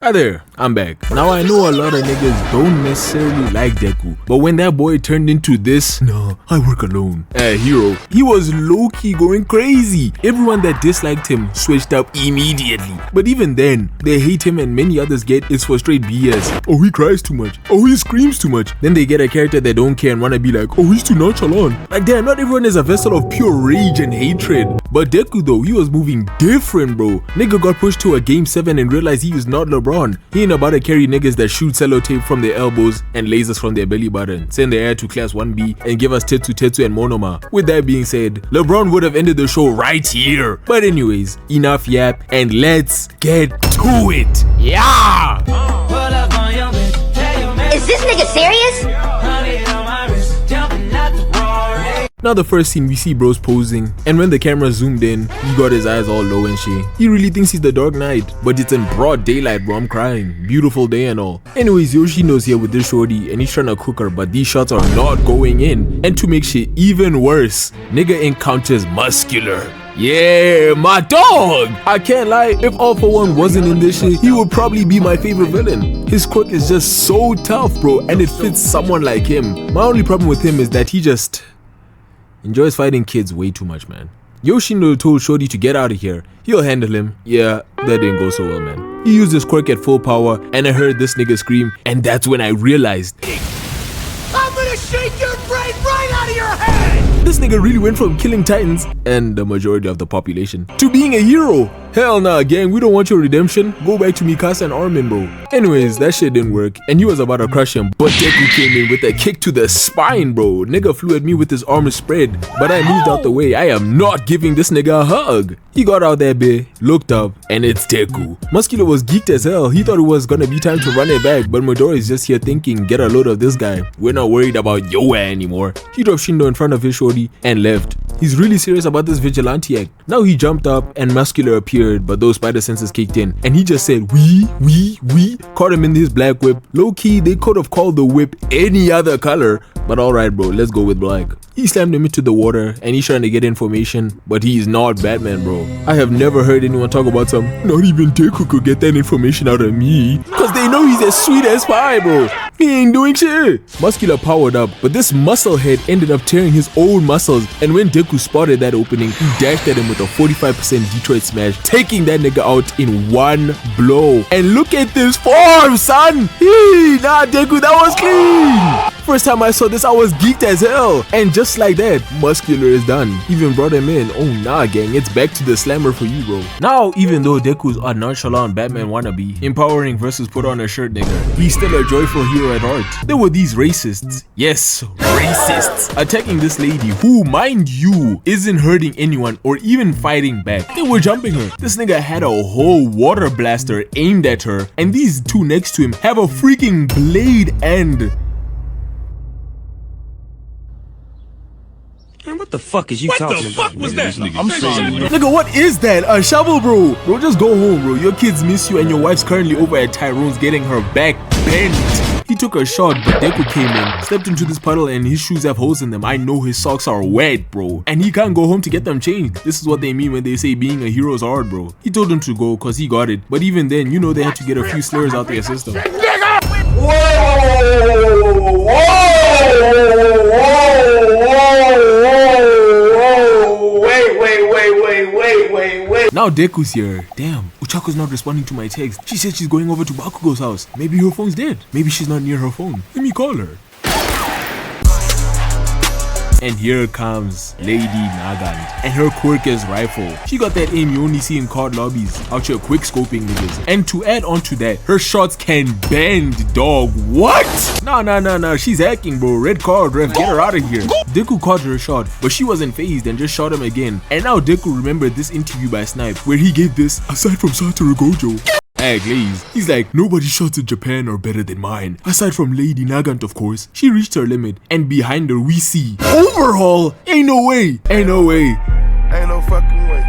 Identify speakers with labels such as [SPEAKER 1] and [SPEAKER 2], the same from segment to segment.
[SPEAKER 1] Hi there, I'm back. Now I know a lot of niggas don't necessarily like Deku, but when that boy turned into this, nah, I work alone, hero, he was low-key going crazy. Everyone that disliked him switched up immediately. But even then, they hate him and many others get it's for straight BS. Oh, he cries too much. Oh, he screams too much. Then they get a character that don't care and wanna be like, oh, he's too nonchalant. Like damn, not everyone is a vessel of pure rage and hatred. But Deku though, he was moving different, bro. Nigga got pushed to a game 7 and realized he was not LeBron. He ain't about to carry niggas that shoot sellotape from their elbows and lasers from their belly button, send their air to class 1B and give us Tetsu and Monoma. With that being said, LeBron would have ended the show right here. But anyways, enough yap and let's get to it. Yeah!
[SPEAKER 2] Is this nigga serious?
[SPEAKER 1] Now the first scene we see bros posing, and when the camera zoomed in, he got his eyes all low and shit. He really thinks he's the Dark Knight, but it's in broad daylight bro, I'm crying. Beautiful day and all. Anyways, Yoshino's here with this shorty and he's trying to cook her, but these shots are not going in. And to make shit even worse, nigga encounters Muscular. Yeah, my dog! I can't lie, if All For One wasn't in this shit, he would probably be my favorite villain. His quirk is just so tough bro, and it fits someone like him. My only problem with him is that he just enjoys fighting kids way too much, man. Yoshino told Shorty to get out of here. He'll handle him. Yeah, that didn't go so well, man. He used his quirk at full power, and I heard this nigga scream, and that's when I realized,
[SPEAKER 3] I'm gonna shake your brain right out of your head!
[SPEAKER 1] This nigga really went from killing titans and the majority of the population to being a hero. Hell nah, gang, we don't want your redemption. Go back to Mikasa and Armin, bro. Anyways, that shit didn't work and he was about to crush him, but Deku came in with a kick to the spine, bro. Nigga flew at me with his arms spread, but I moved out the way. I am not giving this nigga a hug. He got out there, bae, looked up, and it's Deku. Muscular was geeked as hell. He thought it was gonna be time to run it back, but Midori is just here thinking, get a load of this guy. We're not worried about Yoa anymore. He dropped Shindo in front of his shorty and left. He's really serious about this vigilante act. Now he jumped up and Muscular appeared, but those spider senses kicked in and he just said we caught him in his black whip. Low-key, they could have called the whip any other color, but alright bro, let's go with black. He slammed him into the water and he's trying to get information, but he is not Batman, bro. I have never heard anyone talk about not even Deku could get that information out of me, cause they know he's as sweet as pie, bro. He ain't doing shit. Muscular powered up, but this musclehead ended up tearing his own muscles, and when Deku spotted that opening, he dashed at him with a 45% Detroit smash, taking that nigga out in one blow. And look at this form, son. Nah, Deku, that was clean. First time I saw this, I was geeked as hell. And just like that, Muscular is done. Even brought him in. Oh nah, gang, it's back to the slammer for you, bro. Now, even though Deku's a nonchalant Batman wannabe, empowering versus put on a shirt nigga, he's still a joyful hero at heart. There were these racists, yes, racists, attacking this lady who, mind you, isn't hurting anyone or even fighting back. They were jumping her. This nigga had a whole water blaster aimed at her, and these two next to him have a freaking blade and...
[SPEAKER 4] Man, what the fuck is you talking about?
[SPEAKER 3] What the fuck was that?
[SPEAKER 4] I'm saying,
[SPEAKER 1] nigga, what is that? A shovel, bro? Bro, just go home, bro. Your kids miss you and your wife's currently over at Tyrone's getting her back bent. He took a shot, but Deku came in, stepped into this puddle and his shoes have holes in them. I know his socks are wet, bro. And he can't go home to get them changed. This is what they mean when they say being a hero is hard, bro. He told him to go cause he got it. But even then, you know they had to get a few slurs out their system. Wait. Now Deku's here. Damn, Uchako's not responding to my text. She said she's going over to Bakugo's house. Maybe her phone's dead. Maybe she's not near her phone. Let me call her. And here comes Lady Nagant, and her quirk is rifle. She got that aim you only see in COD lobbies, out here quick scoping niggas. And to add on to that, her shots can bend, dog. What? Nah, she's hacking, bro. Red card, ref, get her out of here. Deku caught her shot, but she wasn't phased and just shot him again. And now Deku remembered this interview by Snipe, where he gave this, aside from Satoru Gojo. Glaze. He's like, nobody's shots in Japan are better than mine. Aside from Lady Nagant, of course. She reached her limit, and behind her we see Overhaul. Ain't no way.
[SPEAKER 5] Ain't no fucking way.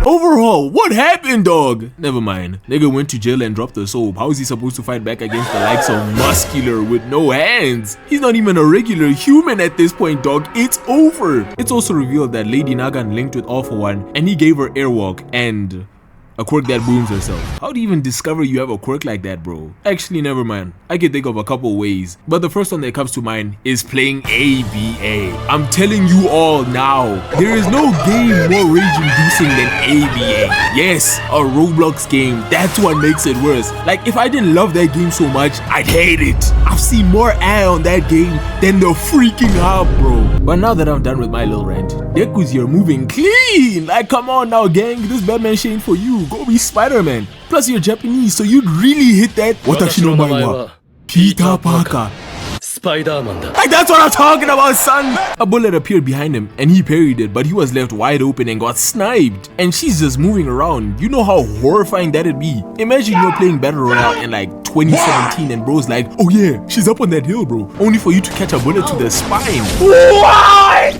[SPEAKER 1] Overhaul, what happened, dog? Never mind. Nigga went to jail and dropped the soap. How is he supposed to fight back against the likes of Muscular with no hands? He's not even a regular human at this point, dog. It's over. It's also revealed that Lady Nagant linked with All For One, and he gave her airwalk and A quirk that booms herself. How do you even discover you have a quirk like that, bro? Actually, never mind. I can think of a couple ways, but the first one that comes to mind is playing ABA. I'm telling you all now, there is no game more rage-inducing than ABA. Yes, a Roblox game. That's what makes it worse. Like, if I didn't love that game so much, I'd hate it. I've seen more eye on that game than the freaking hub, bro. But now that I'm done with my little rant, Deku's here moving clean. Like, come on now, gang. This Batman shit ain't for you. Go be Spider-Man. Plus, you're Japanese, so you'd really hit that. Watashi no mai wa Peter Parker.
[SPEAKER 4] Spider-Man.
[SPEAKER 1] Like, that's what I'm talking about, son. A bullet appeared behind him and he parried it, but he was left wide open and got sniped. And she's just moving around. You know how horrifying that'd be? Imagine you're playing Battle Royale in like 2017 and bro's like, oh yeah, she's up on that hill, bro. Only for you to catch a bullet to the spine. What?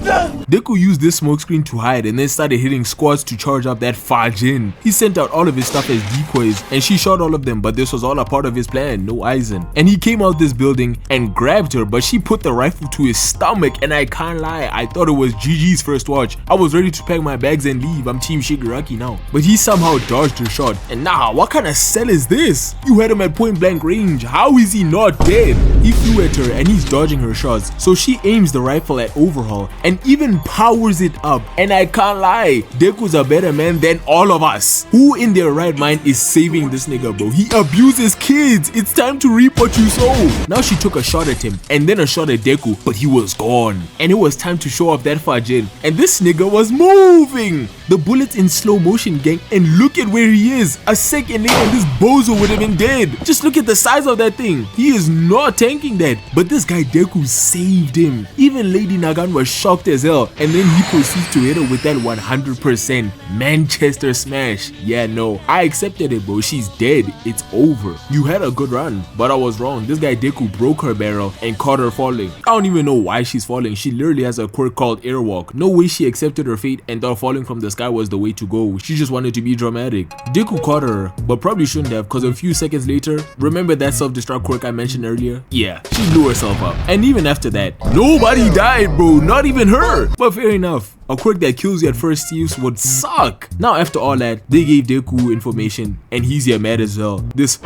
[SPEAKER 1] Deku used this smokescreen to hide and then started hitting squads to charge up that Fajin. He sent out all of his stuff as decoys and she shot all of them, but this was all a part of his plan, no Aizen. And he came out this building and grabbed her, but she put the rifle to his stomach, and I can't lie, I thought it was GG's first watch. I was ready to pack my bags and leave. I'm Team Shigaraki now. But he somehow dodged her shot. And nah, what kind of cell is this? You had him at point blank range. How is he not dead? He flew at her and he's dodging her shots. So she aims the rifle at Overhaul and even powers it up. And I can't lie, Deku's a better man than all of us. Who in their right mind is saving this nigga, bro? He abuses kids. It's time to reap what you sow. Now she took a shot at him and then a shot at Deku, but he was gone. And it was time to show off that Fajin. And this nigga was moving. The bullet's in slow motion, gang, and look at where he is. A second later and this bozo would have been dead. Just look at the size of that thing. He is not tanking that. But this guy Deku saved him. Even Lady Nagant was shocked as hell. And then he proceeds to hit her with that 100% Manchester smash. Yeah, no, I accepted it, bro. She's dead. It's over. You had a good run, but I was wrong. This guy Deku broke her barrel and caught her falling. I don't even know why she's falling. She literally has a quirk called airwalk. No way she accepted her fate and thought falling from the sky was the way to go. She just wanted to be dramatic. Deku caught her, but probably shouldn't have, because a few seconds later, remember that self-destruct quirk I mentioned earlier? Yeah, she blew herself up. And even after that, nobody died, bro. Not even her. But fair enough. A quirk that kills you at first use would suck. Now after all that, they gave Deku information and he's here mad as well. This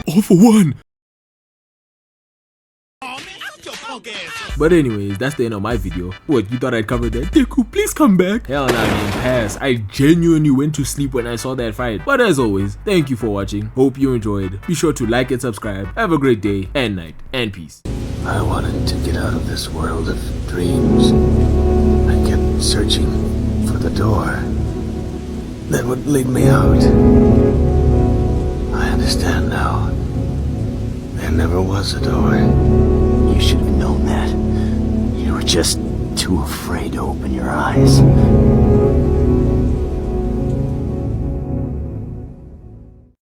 [SPEAKER 1] all for one. But anyways, that's the end of my video. What, you thought I'd cover that? Deku, please come back. Hell nah, man, pass. I genuinely went to sleep when I saw that fight. But as always, thank you for watching. Hope you enjoyed. Be sure to like and subscribe. Have a great day and night and peace.
[SPEAKER 6] I wanted to get out of this world of dreams. I kept searching for the door that would lead me out. I understand now. There never was a door.
[SPEAKER 7] You should have known that. You were just too afraid to open your eyes.